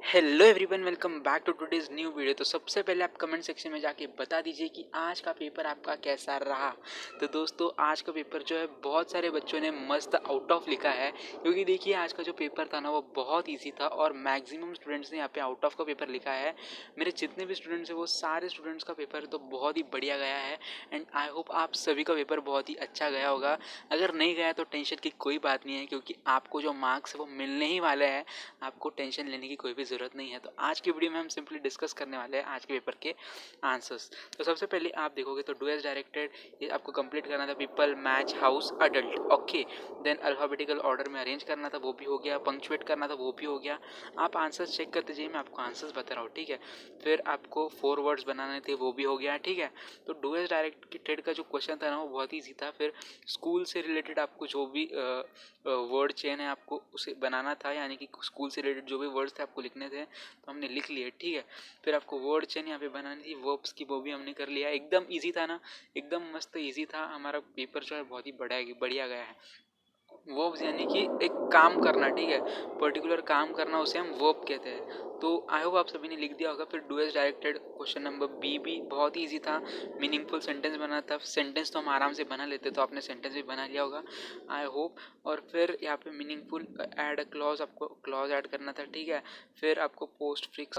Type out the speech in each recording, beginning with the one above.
Hello everyone, welcome back to today's new video. तो सबसे पहले आप कमेंट सेक्शन में जाके बता दीजिए कि आज का पेपर आपका कैसा रहा। तो दोस्तों, आज का पेपर जो है बहुत सारे बच्चों ने मस्त आउट ऑफ लिखा है, क्योंकि देखिए आज का जो पेपर था ना वो बहुत इजी था और मैक्सिमम स्टूडेंट्स ने यहाँ पे आउट ऑफ का पेपर लिखा है। मेरे जितने भी स्टूडेंट्स हैं वो सारे स्टूडेंट्स का पेपर तो बहुत ही बढ़िया गया है एंड आई होप आप सभी का पेपर बहुत ही अच्छा गया होगा। अगर नहीं गया तो टेंशन की कोई बात नहीं है, क्योंकि आपको जो मार्क्स है वो मिलने ही वाले हैं। आपको टेंशन लेने की कोई भी ज़रूरत नहीं है। तो आज की वीडियो में हम सिंपली डिस्कस करने वाले हैं आज के पेपर के आंसर्स। तो सबसे पहले आप देखोगे तो डू एज डायरेक्टेड ये आपको कंप्लीट करना था, people match house adult, okay. Then alphabetical order में अरेंज करना था, वो भी हो गया। पंक्चुएट करना था, वो भी हो गया। आप आंसर्स चेक करते जाइए, मैं आपको आंसर्स बता रहा हूँ, ठीक है। फिर आपको 4 वर्ड्स बनाने थे, वो भी हो गया, ठीक है। तो डू एज डायरेक्टेड का जो क्वेश्चन था ना वो बहुत ईजी था। फिर स्कूल से रिलेटेड आपको जो भी वर्ड चेन है आपको उसे बनाना था, यानी कि स्कूल से रिलेटेड जो भी वर्ड्स थे आपको लिखने थे, तो हमने लिख लिए, ठीक है। फिर आपको वर्ड चेन यहाँ पे बनानी थी, वर्ब्स की, वो भी हमने कर लिया। एकदम इजी था ना, एकदम मस्त इजी था। हमारा पेपर जो है बहुत ही बढ़िया गया है। वर्ब्स यानी कि एक काम करना, ठीक है, पर्टिकुलर काम करना, उसे हम वर्ब कहते हैं। तो आई होप आप सभी ने लिख दिया होगा। फिर do as directed question number B भी बहुत ही ईजी था। मीनिंगफुल सेंटेंस बनाना था। सेंटेंस तो हम आराम से बना लेते, तो आपने सेंटेंस भी बना लिया होगा, आई होप। और फिर यहाँ पे मीनिंगफुल ऐड क्लॉज, आपको क्लॉज ऐड करना था, ठीक है। फिर आपको पोस्ट फिक्स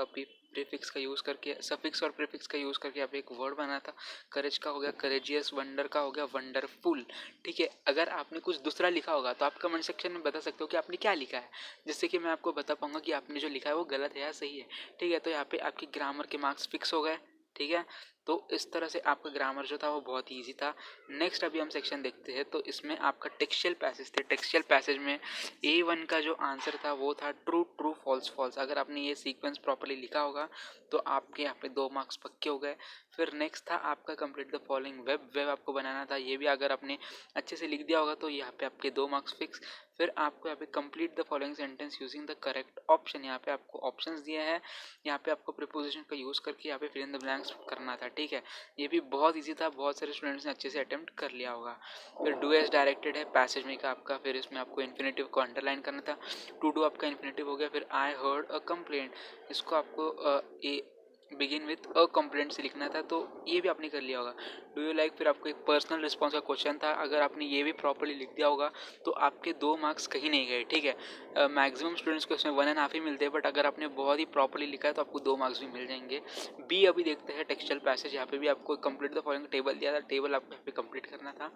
प्रीफिक्स का यूज़ करके, सफिक्स और प्रीफिक्स का यूज़ करके यहाँ पे एक वर्ड बना था। करेज का हो गया करेजियस, वंडर का हो गया वंडरफुल, ठीक है। अगर आपने कुछ दूसरा लिखा होगा तो आप कमेंट सेक्शन में बता सकते हो कि आपने क्या लिखा है, जिससे कि मैं आपको बता पाऊंगा कि आपने जो लिखा है वो गलत है या सही है, ठीक है। तो यहाँ पे आपकी ग्रामर के मार्क्स फिक्स हो गए, ठीक है। तो इस तरह से आपका ग्रामर जो था वो बहुत ही ईजी था। नेक्स्ट अभी हम सेक्शन देखते हैं, तो इसमें आपका टेक्सचुअल पैसेज थे। टेक्सचुअल पैसेज में A1 का जो आंसर था वो था ट्रू ट्रू फॉल्स फॉल्स। अगर आपने ये सीक्वेंस प्रॉपर्ली लिखा होगा तो आपके यहाँ पे 2 मार्क्स पक्के हो गए। फिर नेक्स्ट था आपका complete the following web. Web आपको बनाना था, ये भी अगर आपने अच्छे से लिख दिया होगा तो यहाँ पे आपके 2 मार्क्स फिक्स। फिर आपको यहाँ पे complete the following sentence using the correct option, यहाँ पे आपको ऑप्शंस दिए हैं। यहाँ पे आपको प्रीपोजिशन का यूज़ करके यहाँ पे फिल इन द ब्लैंक्स करना था, ठीक है। ये भी बहुत ईजी था, बहुत सारे स्टूडेंट्स ने अच्छे से अटेम्प्ट कर लिया होगा। फिर डू एज डायरेक्टेड है पैसेज में का आपका, फिर इसमें आपको इन्फिनेटिव को अंडरलाइन करना था। टू डू आपका इन्फिनेटिव हो गया। फिर आई हर्ड अ कंप्लेंट, इसको आपको बिगिन विथ अ कंप्लेंट से लिखना था, तो ये भी आपने कर लिया होगा। डू यू लाइक, फिर आपको एक पर्सनल रिस्पॉन्स का क्वेश्चन था। अगर आपने ये भी प्रॉपर्ली लिख दिया होगा तो आपके 2 मार्क्स कहीं नहीं गए, ठीक है। मैक्सिमम स्टूडेंट्स को इसमें 1.5 ही मिलते हैं, बट अगर आपने बहुत ही प्रॉपर्ली लिखा है तो आपको 2 मार्क्स भी मिल जाएंगे। बी अभी देखते हैं, टेक्सचुअल पैसेज। यहाँ पे भी आपको कंप्लीट द फॉलोइंग टेबल दिया था, टेबल आपको यहाँ पे कंप्लीट करना था।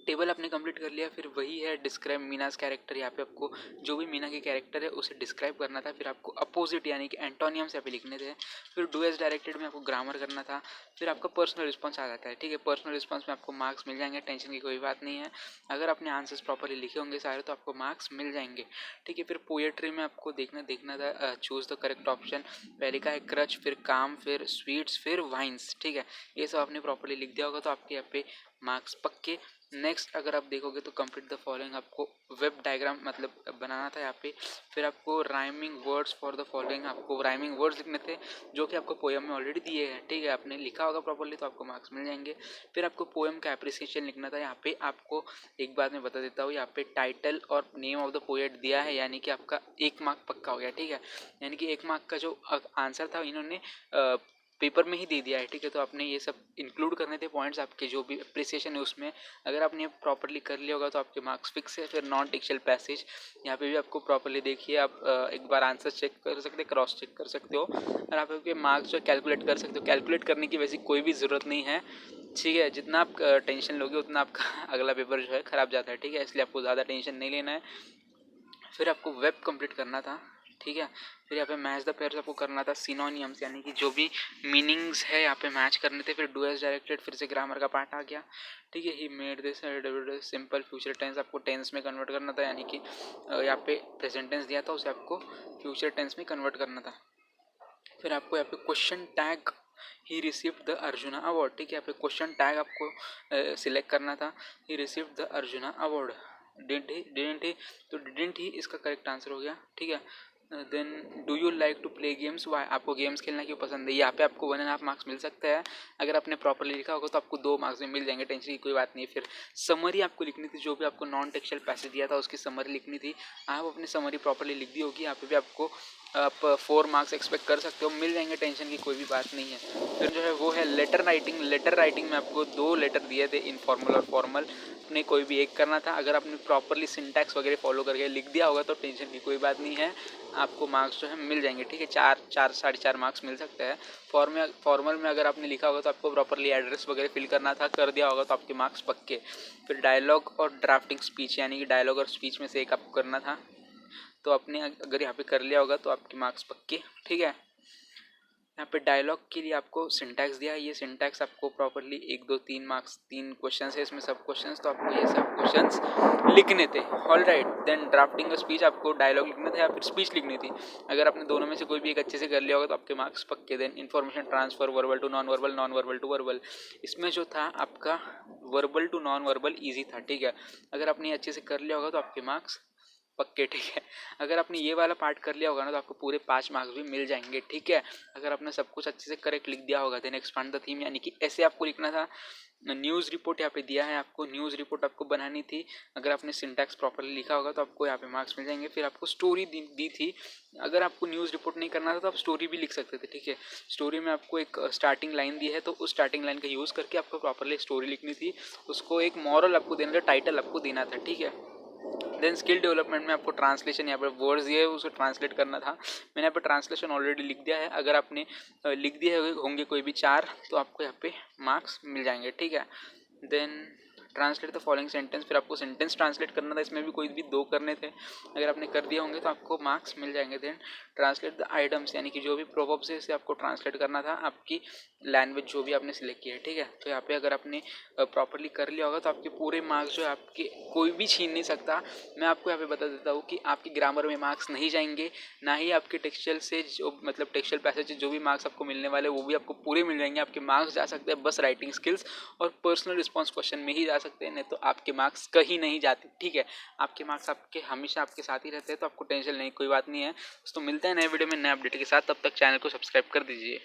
टेबल आपने कंप्लीट कर लिया। फिर वही है डिस्क्राइब मीनास कैरेक्टर, यहाँ पे आपको जो भी मीना के कैरेक्टर है उसे डिस्क्राइब करना था। फिर आपको अपोजिट यानी कि एंटोनियम्स यहाँ पे लिखने थे। फिर डू एज डायरेक्टेड में आपको ग्रामर करना था। फिर आपका पर्सनल रिस्पॉन्स आ जाता है, ठीक है। पर्सनल रिस्पॉन्स में आपको मार्क्स मिल जाएंगे, टेंशन की कोई बात नहीं है। अगर आपने आंसर्स प्रॉपर्ली लिखे होंगे सारे तो आपको मार्क्स मिल जाएंगे, ठीक है। फिर पोएट्री में आपको देखना था चूज़ द करेक्ट ऑप्शन। पहले का है क्रच, फिर काम, फिर स्वीट्स, फिर वाइन्स, ठीक है। ये सब आपने प्रॉपर्ली लिख दिया होगा तो आपके यहाँ पे मार्क्स पक्के। नेक्स्ट अगर आप देखोगे तो कंप्लीट द फॉलोइंग, आपको वेब डायग्राम मतलब बनाना था यहाँ पे। फिर आपको rhyming words for the following, आपको राइमिंग वर्ड्स लिखने थे जो कि आपको पोएम में ऑलरेडी दिए हैं, ठीक है। आपने लिखा होगा प्रॉपर्ली तो आपको मार्क्स मिल जाएंगे। फिर आपको पोएम का एप्रिसिएशन लिखना था। यहाँ पे आपको एक बात मैं बता देता हूँ, यहाँ पे टाइटल और नेम ऑफ द पोएट दिया है, यानी कि आपका 1 मार्क पक्का हो गया, ठीक है। यानी कि 1 मार्क का जो आंसर था इन्होंने पेपर में ही दे दिया है, ठीक है। तो आपने ये सब इंक्लूड करने थे पॉइंट्स, आपके जो भी अप्रिसिएशन है उसमें। अगर आपने प्रॉपर्ली कर लिया होगा तो आपके मार्क्स फिक्स है। फिर नॉन टेक्सचुअल पैसेज, यहाँ पे भी आपको प्रॉपर्ली देखिए, आप एक बार आंसर चेक कर सकते हैं, क्रॉस चेक कर सकते हो, और आप आपके मार्क्स जो कैलकुलेट कर सकते हो। कैलकुलेट करने की वैसी कोई भी ज़रूरत नहीं है, ठीक है। जितना आप टेंशन लोगे उतना आपका अगला पेपर जो है ख़राब जाता है, ठीक है। इसलिए आपको ज़्यादा टेंशन नहीं लेना है। फिर आपको वेब कंप्लीट करना था, ठीक है। फिर यहाँ पे मैच द पेयर्स आपको करना था। सिनोनियम्स यानी कि जो भी मीनिंग्स है यहाँ पे मैच करने थे। फिर डू एज डायरेक्टेड, फिर से ग्रामर का पार्ट आ गया, ठीक है। He made this simple future tense आपको टेंस में कन्वर्ट करना था, यानी कि यहाँ पे प्रेजेंट टेंस दिया था उसे आपको फ्यूचर टेंस में कन्वर्ट करना था। फिर आपको यहाँ पे question tag he received the Arjuna award, ठीक है। यहाँ पे क्वेश्चन टैग आपको सिलेक्ट करना था। He received the Arjuna award, didn't he, तो डिडेंट ही इसका करेक्ट आंसर हो गया, ठीक है। Then do you like to play games, why, आपको गेम्स खेलना क्यों पसंद है। यहाँ पे आपको 1.5 मार्क्स मिल सकता है। अगर आपने प्रॉपर्ली लिखा होगा तो आपको 2 मार्क्स में मिल जाएंगे, टेंशन की कोई बात नहीं है। फिर समरी आपको लिखनी थी, जो भी आपको नॉन टेक्सचुअल पैसेज दिया था उसकी समरी लिखनी थी। आप अपनी समरी प्रॉपर्ली लिख दी होगी। यहाँ पे भी आपको आप 4 मार्क्स एक्सपेक्ट कर सकते हो, मिल जाएंगे, टेंशन की कोई भी बात नहीं है। फिर जो है वो है लेटर राइटिंग। लेटर राइटिंग में आपको 2 लेटर दिए थे, इनफॉर्मल और फॉर्मल, अपने कोई भी एक करना था। अगर आपने प्रॉपरली सिंटैक्स वगैरह फॉलो करके लिख दिया होगा तो टेंशन की कोई बात नहीं है, आपको मार्क्स जो है मिल जाएंगे, ठीक है। 4 साढ़े 4 मार्क्स मिल सकते हैं। फॉर्मल में अगर आपने लिखा होगा तो आपको प्रॉपरली एड्रेस वगैरह फिल करना था, कर दिया होगा तो आपके मार्क्स पक्के। फिर डायलॉग और ड्राफ्टिंग स्पीच, यानी कि डायलॉग और स्पीच में से एक आपको करना था, तो आपने अगर यहाँ पे कर लिया होगा तो आपके मार्क्स पक्के, ठीक है। यहाँ पे डायलॉग के लिए आपको सिंटैक्स दिया है, ये सिंटैक्स आपको प्रॉपरली 1 2 3 मार्क्स, 3 क्वेश्चन है इसमें, सब क्वेश्चंस, तो आपको ये सब क्वेश्चंस लिखने थे। ऑल राइट, देन ड्राफ्टिंग और स्पीच, आपको डायलॉग लिखना था या फिर स्पीच लिखनी थी। अगर आपने दोनों में से कोई भी एक अच्छे से कर लिया होगा तो आपके मार्क्स पक्के। Then information transfer, verbal to non verbal, non verbal to verbal, इसमें जो था आपका verbal to non verbal easy था, ठीक है। अगर आपने अच्छे से कर लिया होगा तो आपके मार्क्स पक्के, ठीक है। अगर आपने ये वाला पार्ट कर लिया होगा ना तो आपको पूरे 5 मार्क्स भी मिल जाएंगे, ठीक है। अगर आपने सब कुछ अच्छे से करेक्ट लिख दिया होगा। देन एक्सपांड द थीम, यानी कि ऐसे आपको लिखना था। न्यूज़ रिपोर्ट यहाँ पे दिया है आपको, न्यूज़ रिपोर्ट आपको बनानी थी। अगर आपने सिंटैक्स प्रॉपरली लिखा होगा तो आपको यहाँ पे मार्क्स मिल जाएंगे। फिर आपको स्टोरी दी थी, अगर आपको न्यूज़ रिपोर्ट नहीं करना था तो आप स्टोरी भी लिख सकते थे, ठीक है। स्टोरी में आपको एक स्टार्टिंग लाइन दी है, तो उस स्टार्टिंग लाइन का यूज़ करके आपको प्रॉपरली स्टोरी लिखनी थी। उसको एक मॉरल आपको देना था, टाइटल आपको देना था, ठीक है। देन स्किल डेवलपमेंट में आपको ट्रांसलेशन, यहाँ पर वर्ड्स दिए है उसको ट्रांसलेट करना था। मैंने यहाँ पे ट्रांसलेशन ऑलरेडी लिख दिया है। अगर आपने लिख दिए होंगे कोई भी 4 तो आपको यहाँ पे मार्क्स मिल जाएंगे, ठीक है। Then translate the following sentence, फिर आपको सेंटेंस ट्रांसलेट करना था, इसमें भी कोई भी 2 करने थे। अगर आपने कर दिए होंगे तो आपको मार्क्स मिल जाएंगे। देन ट्रांसलेट द आइटम्स, यानी कि जो भी प्रोवर्ब्स है इसे आपको ट्रांसलेट करना था, आपकी लैंग्वेज जो भी आपने सिलेक्ट किया है, ठीक है। तो यहाँ पे अगर आपने प्रॉपरली कर लिया होगा तो आपके पूरे मार्क्स जो है आपके कोई भी छीन नहीं सकता। मैं आपको यहाँ पे बता देता हूँ कि आपकी ग्रामर में मार्क्स नहीं जाएंगे, ना ही आपके टेक्सचुअल से जो मतलब टेक्सचुअल पैसेज जो भी मार्क्स आपको मिलने वाले वो भी आपको पूरे मिल जाएंगे। आपके मार्क्स जा सकते हैं बस राइटिंग स्किल्स और पर्सनल रिस्पॉन्स क्वेश्चन में ही जा सकते हैं, नहीं तो आपके मार्क्स कहीं नहीं जाते, ठीक है। आपके मार्क्स आपके हमेशा आपके साथ ही रहते हैं, तो आपको टेंशन नहीं, कोई बात नहीं है। तो मिलते हैं नए वीडियो में नए अपडेट के साथ, तब तक चैनल को सब्सक्राइब कर दीजिए।